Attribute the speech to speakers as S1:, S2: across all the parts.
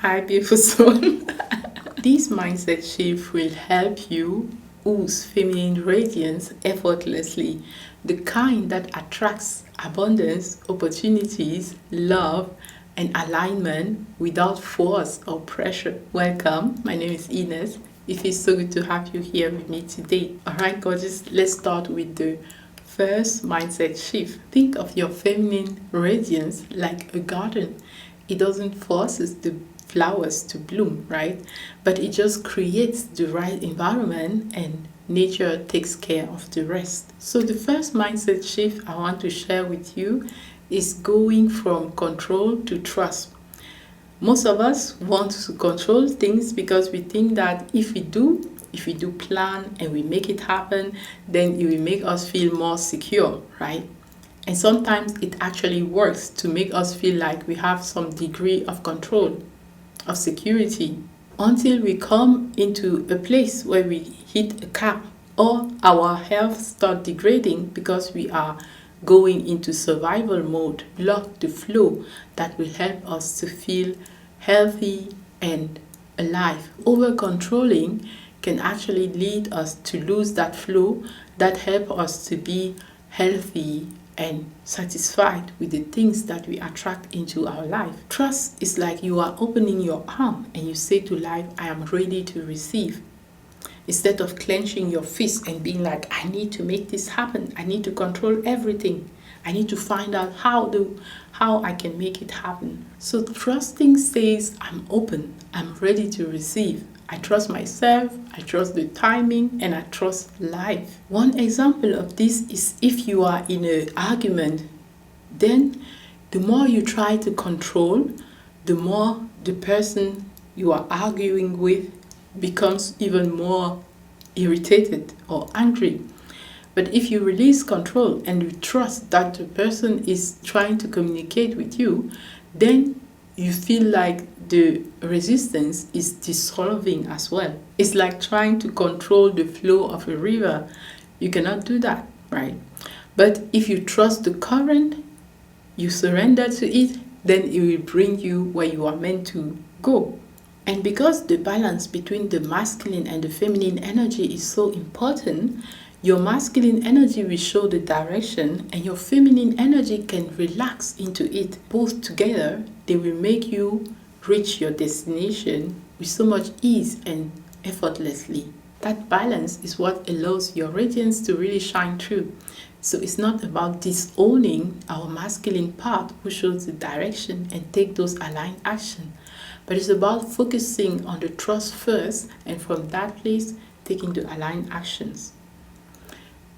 S1: Hi, beautiful soul. This mindset shift will help you ooze feminine radiance effortlessly, the kind that attracts abundance, opportunities, love, and alignment without force or pressure. Welcome, my name is Inès. It feels so good to have you here with me today. Alright, gorgeous, let's start with the first mindset shift. Think of your feminine radiance like a garden. It doesn't force the flowers to bloom, right? But it just creates the right environment and nature takes care of the rest. So the first mindset shift I want to share with you is going from control to trust. Most of us want to control things because we think that if we do plan and we make it happen, then it will make us feel more secure, right? And sometimes it actually works to make us feel like we have some degree of control, of security, until we come into a place where we hit a cap or our health start degrading because we are going into survival mode, block the flow that will help us to feel healthy and alive. Over controlling can actually lead us to lose that flow that help us to be healthy and satisfied with the things that we attract into our life. Trust is like you are opening your arm and you say to life, I am ready to receive. Instead of clenching your fist and being like, I need to make this happen. I need to control everything. I need to find out how I can make it happen. So trusting says, I'm open. I'm ready to receive. I trust myself, I trust the timing, and I trust life. One example of this is if you are in an argument, then the more you try to control, the more the person you are arguing with becomes even more irritated or angry. But if you release control and you trust that the person is trying to communicate with you, then you feel like the resistance is dissolving as well. It's like trying to control the flow of a river. You cannot do that, right? But if you trust the current, you surrender to it, then it will bring you where you are meant to go. And because the balance between the masculine and the feminine energy is so important, your masculine energy will show the direction and your feminine energy can relax into it. Both together, they will make you reach your destination with so much ease and effortlessly. That balance is what allows your radiance to really shine through. So it's not about disowning our masculine part who shows the direction and take those aligned action, but it's about focusing on the trust first and from that place taking the aligned actions.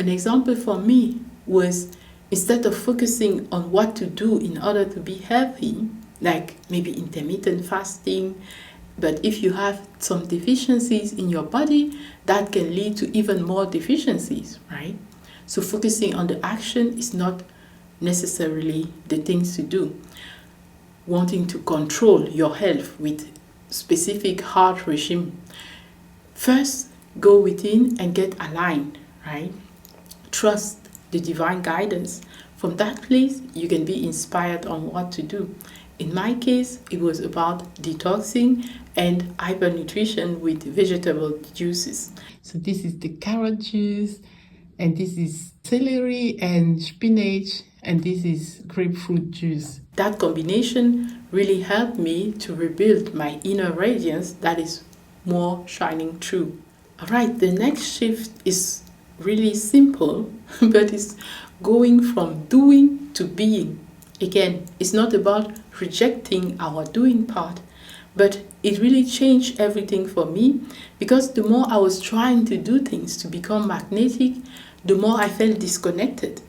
S1: An example for me was instead of focusing on what to do in order to be healthy, like maybe intermittent fasting, but if you have some deficiencies in your body, that can lead to even more deficiencies, right? So focusing on the action is not necessarily the things to do. Wanting to control your health with specific hard regime, first go within and get aligned, right? Trust the divine guidance. From that place, you can be inspired on what to do. In my case, it was about detoxing and hypernutrition with vegetable juices. So this is the carrot juice, and this is celery and spinach, and this is grapefruit juice. That combination really helped me to rebuild my inner radiance that is more shining through. All right, the next shift is really simple, but it's going from doing to being. Again, it's not about rejecting our doing part, but it really changed everything for me because the more I was trying to do things to become magnetic, the more I felt disconnected.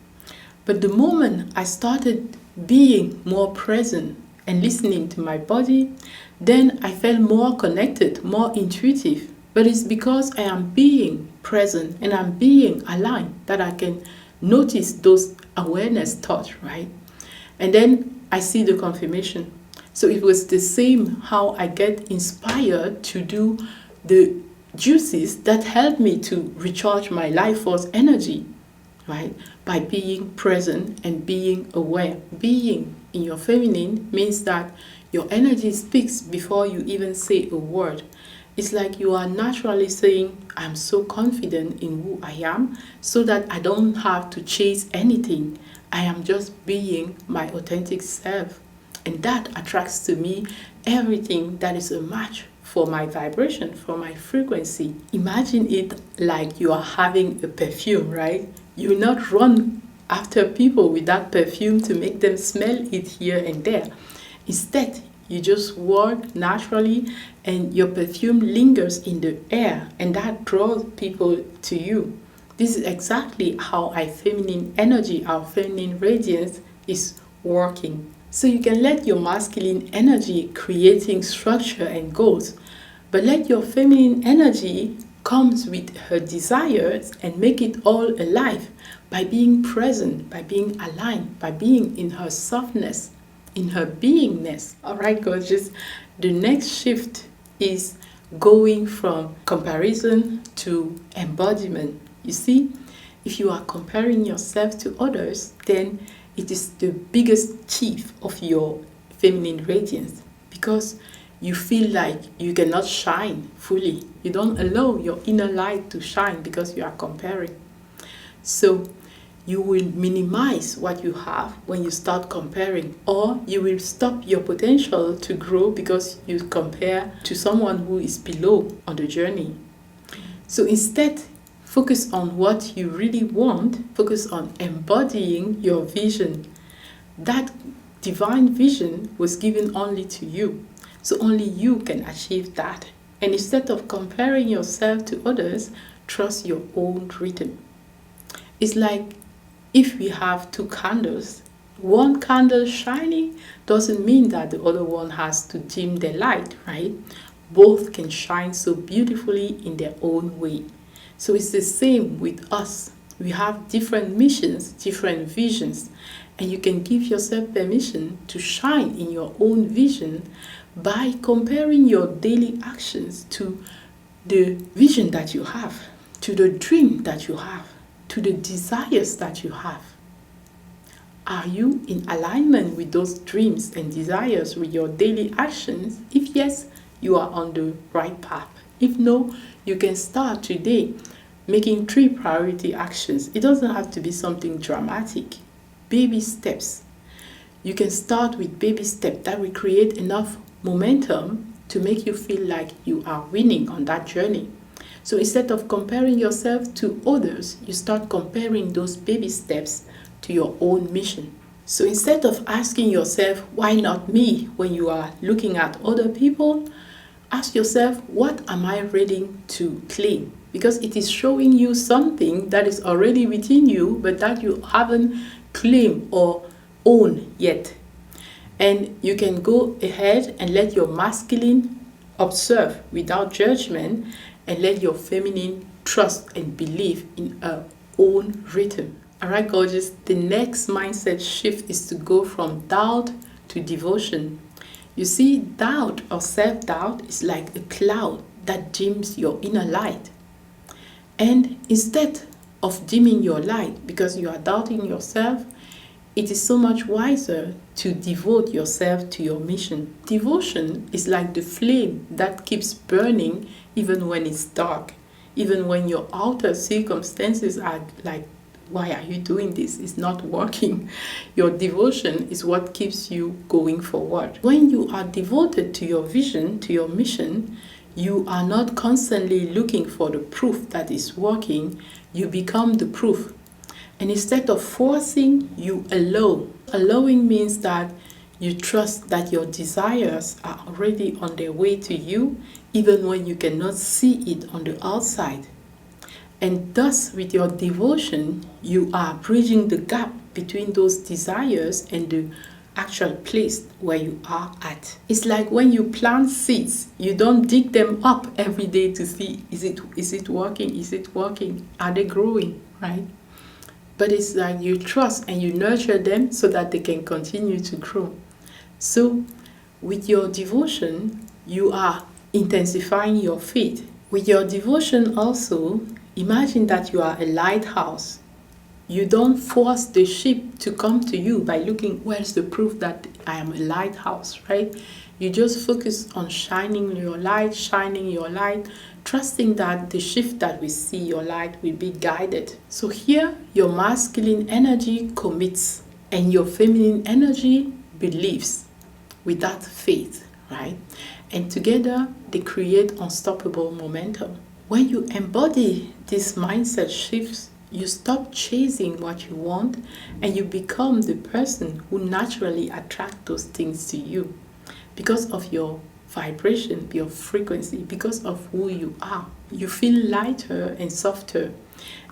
S1: But the moment I started being more present and listening to my body, then I felt more connected, more intuitive. But it's because I am being present and I'm being aligned that I can notice those awareness thoughts, right? And then I see the confirmation. So it was the same how I get inspired to do the juices that help me to recharge my life force energy, right? By being present and being aware. Being in your feminine means that Your energy speaks before you even say a word. It's like you are naturally saying, I'm so confident in who I am, so that I don't have to chase anything. I am just being my authentic self. And that attracts to me everything that is a match for my vibration, for my frequency. Imagine it like you are having a perfume, right? You will not run after people with that perfume to make them smell it here and there. Instead, you just walk naturally and your perfume lingers in the air, and that draws people to you. This is exactly how our feminine energy, our feminine radiance is working. So you can let your masculine energy creating structure and goals, but let your feminine energy comes with her desires and make it all alive by being present, by being aligned, by being in her softness, in her beingness. All right, gorgeous. The next shift is going from comparison to embodiment. You see, if you are comparing yourself to others, then it is the biggest chief of your feminine radiance, because you feel like you cannot shine fully. You don't allow your inner light to shine because you are comparing. So you will minimize what you have when you start comparing, or you will stop your potential to grow because you compare to someone who is below on the journey. So instead, focus on what you really want. Focus on embodying your vision. That divine vision was given only to you. So only you can achieve that. And instead of comparing yourself to others, trust your own rhythm. It's like if we have two candles, one candle shining doesn't mean that the other one has to dim the light, right? Both can shine so beautifully in their own way. So it's the same with us. We have different missions, different visions, and you can give yourself permission to shine in your own vision by comparing your daily actions to the vision that you have, to the dream that you have, to the desires that you have. Are you in alignment with those dreams and desires with your daily actions? If yes, you are on the right path. If no, you can start today making 3 priority actions. It doesn't have to be something dramatic. Baby steps. You can start with baby steps that will create enough momentum to make you feel like you are winning on that journey. So instead of comparing yourself to others, you start comparing those baby steps to your own mission. So instead of asking yourself, why not me, when you are looking at other people, ask yourself, what am I ready to claim? Because it is showing you something that is already within you, but that you haven't claimed or owned yet. And you can go ahead and let your masculine observe without judgment, and let your feminine trust and believe in her own rhythm. Alright, gorgeous. The next mindset shift is to go from doubt to devotion. You see, doubt or self-doubt is like a cloud that dims your inner light. And instead of dimming your light because you are doubting yourself, it is so much wiser to devote yourself to your mission. Devotion is like the flame that keeps burning even when it's dark, even when your outer circumstances are like, why are you doing this? It's not working. Your devotion is what keeps you going forward. When you are devoted to your vision, to your mission, you are not constantly looking for the proof that is working. You become the proof. And instead of forcing, you allow. Allowing means that you trust that your desires are already on their way to you, even when you cannot see it on the outside. And thus, with your devotion, you are bridging the gap between those desires and the actual place where you are at. It's like when you plant seeds, you don't dig them up every day to see, is it working? Is it working? Are they growing, right? But it's like you trust and you nurture them so that they can continue to grow. So with your devotion, you are intensifying your faith. With your devotion also, imagine that you are a lighthouse. You don't force the ship to come to you by looking, where's the proof that I am a lighthouse, right? You just focus on shining your light, trusting that the shift that we see your light will be guided. So here, your masculine energy commits and your feminine energy believes with that faith, right? And together, they create unstoppable momentum. When you embody these mindset shifts, you stop chasing what you want and you become the person who naturally attracts those things to you because of your vibration, your frequency, because of who you are. You feel lighter and softer.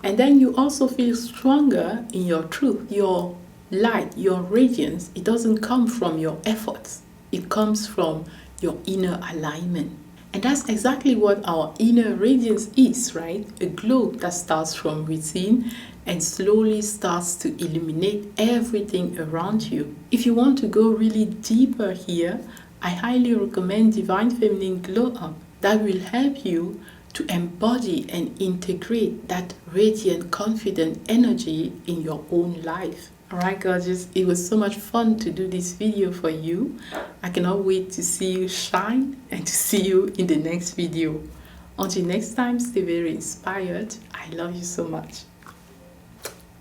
S1: And then you also feel stronger in your truth. Your light, your radiance, it doesn't come from your efforts. It comes from your inner alignment. And that's exactly what our inner radiance is, right? A glow that starts from within and slowly starts to illuminate everything around you. If you want to go really deeper here, I highly recommend Divine Feminine Glow Up. That will help you to embody and integrate that radiant, confident energy in your own life. Alright, gorgeous, it was so much fun to do this video for you. I cannot wait to see you shine and to see you in the next video. Until next time, stay very inspired. I love you so much.